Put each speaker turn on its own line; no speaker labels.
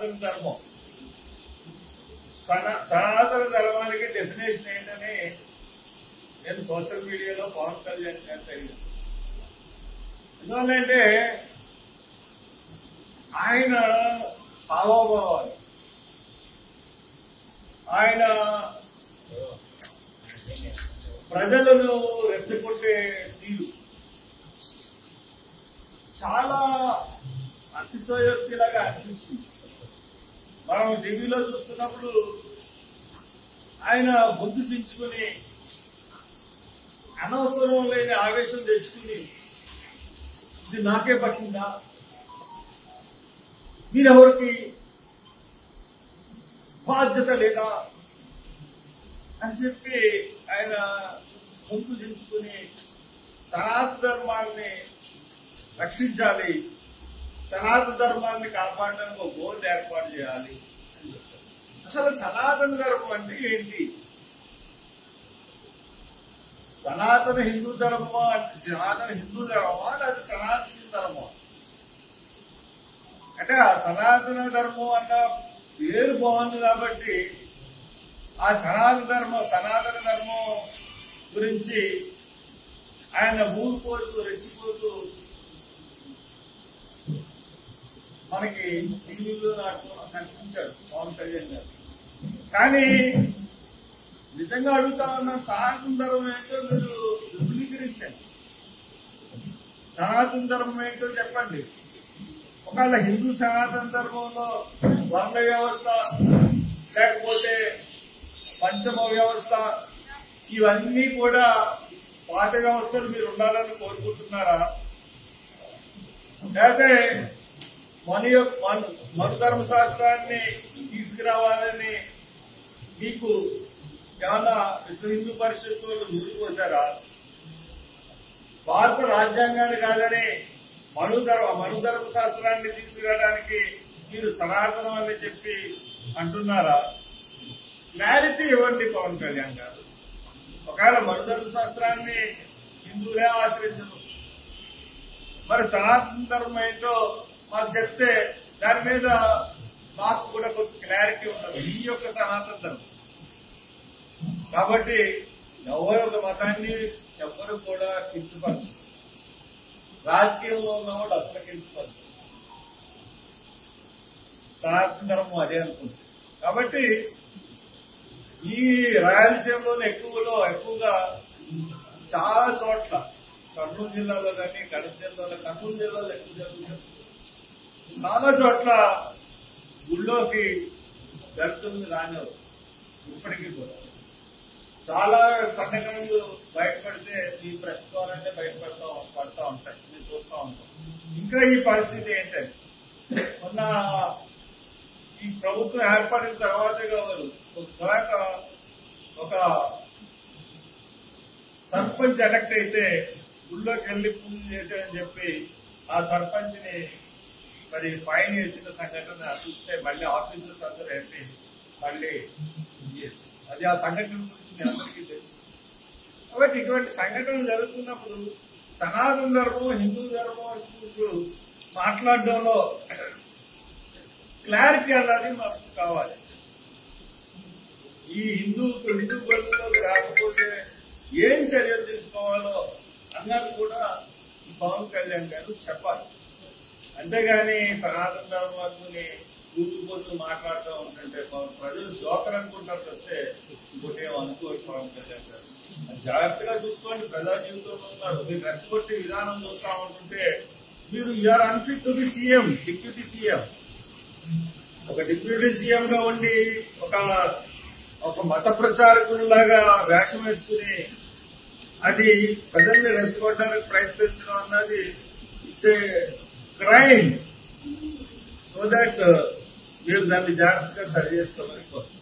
సనాతన ధర్మం. సనాతన ధర్మానికి డెఫినేషన్ ఏంటని నేను సోషల్ మీడియాలో పవన్ కళ్యాణ్ గారికి అడిగాను. ఎందువల్లంటే ఆయన హావభావాలు, ఆయన ప్రజలను రెచ్చగొట్టే తీరు చాలా అతిశయోక్తిలాగా అనిపిస్తుంది. మనం టీవీలో చూస్తున్నప్పుడు ఆయన గొంతు చించుకుని అనవసరం లేని ఆవేశం తెచ్చుకుని ఇది నాకే పట్టిందా, మీరెవరికి బాధ్యత లేదా అని చెప్పి ఆయన గొంతు చించుకుని సనాతన ధర్మాన్ని రక్షించాలి, సనాతన ధర్మాన్ని కాపాడడానికి ఒక బోర్డు ఏర్పాటు చేయాలి అని చెప్పారు. అసలు సనాతన ధర్మం అంటే ఏంటి? సనాతన హిందూ ధర్మమా అంటే సనాతన హిందూ ధర్మమా లేదా సనాతన ధర్మం అంటే ఆ సనాతన ధర్మం అన్న పేరు బాగుంది కాబట్టి ఆ సనాతన ధర్మం గురించి ఆయన ఊగిపోతూ రెచ్చిపోతూ మనకి టీవీలో నాకు కనిపించాడు పవన్ కళ్యాణ్ గారు. కానీ నిజంగా అడుగుతా ఉన్నాను, సనాతన ధర్మం ఏంటో మీరు విపులీకరించండి. సనాతన ధర్మం ఏంటో చెప్పండి. ఒకవేళ హిందూ సనాతన ధర్మంలో వర్ణ వ్యవస్థ లేకపోతే పంచమ వ్యవస్థ ఇవన్నీ కూడా పాత వ్యవస్థలు మీరు ఉండాలని కోరుకుంటున్నారా? లేకపోతే మను ధర్మశాస్త్రాన్ని తీసుకురావాలని మీకు ఏమన్నా విశ్వ హిందూ పరిషత్ వాళ్ళు ముందుకు వచ్చారా? భారత రాజ్యాంగాన్ని కాదని మను ధర్మశాస్త్రాన్ని తీసుకురావడానికి మీరు సనాతనం అని చెప్పి అంటున్నారా? క్లారిటీ ఇవ్వండి పవన్ కళ్యాణ్ గారు. ఒకవేళ మను ధర్మశాస్త్రాన్ని హిందువులే ఆచరించరు, మరి సనాతన ధర్మం ఏంటో మాకు చెప్తే దాని మీద మాకు కూడా కొంచెం క్లారిటీ ఉంటుంది. ఈ యొక్క సనాతన ధర్మం కాబట్టి ఎవరి మతాన్ని ఎవరు కూడా కించపరచు, రాజకీయంలో ఉన్నవాడు అసలు కించపరచు. సనాతన ధర్మం అదే అనుకుంటుంది. కాబట్టి ఈ రాయలసీమలోనే ఎక్కువగా చాలా చోట్ల కర్నూలు జిల్లాలో కానీ కడప జిల్లాలో, కర్నూలు జిల్లాలో ఎక్కువ జరుగుతుంది. చాలా చోట్ల గుళ్ళోకి దళితుల్ని రానివ్వరు. ఇప్పటికీ కూడా చాలా సంఘటనలు బయటపడితే ఈ ప్రెస్ ద్వారానే పడతా ఉంటాయి, మీరు చూస్తూ ఉంటాం. ఇంకా ఈ పరిస్థితి ఏంటంటే మొన్న ఈ ప్రభుత్వం ఏర్పడిన తర్వాతే కావాలి ఒక సర్పంచ్ ఎలక్ట్ అయితే గుళ్ళోకి వెళ్లి పూజ చేశాడని చెప్పి ఆ సర్పంచ్ ని మరి ఫైన్ వేసిన సంఘటన చూస్తే మళ్ళీ ఆఫీసర్స్ అందరూ ఏంటి మళ్ళీ చేసి అది ఆ సంఘటన గురించి మీ అందరికీ తెలుసు. కాబట్టి ఇటువంటి సంఘటనలు జరుగుతున్నప్పుడు సనాతన ధర్మం హిందూ ధర్మం మాట్లాడడంలో క్లారిటీ అన్నది మనకు కావాలి. ఈ హిందూ గొడవలోకి రాకపోతే ఏం చర్యలు తీసుకోవాలో అన్నది కూడా ఈ పవన్ కళ్యాణ్ గారు చెప్పాలి. అంతేగాని సనాతన ధర్మాన్ని కూతుపోతూ మాట్లాడుతూ ఉంటుంటే ప్రజలు జోకర్ అనుకుంటారు తప్పితే ఇంకోటి ఏం అనుకోరు. పవన్ కళ్యాణ్ గారు జాగ్రత్తగా చూసుకోండి. ప్రజా జీవితంలో ఉన్నారు, మీరు రెచ్చగొట్టే విధానం చూస్తా ఉంటుంటే మీరు you are unfit to be CM, deputy CM. ఒక డిప్యూటీ సీఎం గా ఉండి ఒక మత ప్రచారకులాగా వేషం వేసుకుని అది ప్రజల్ని రెచ్చగొట్టడానికి ప్రయత్నించడం అన్నది it's a crime. So that మీరు దాన్ని జాగ్రత్తగా సరి చేసుకోమని కోరుతున్నాను.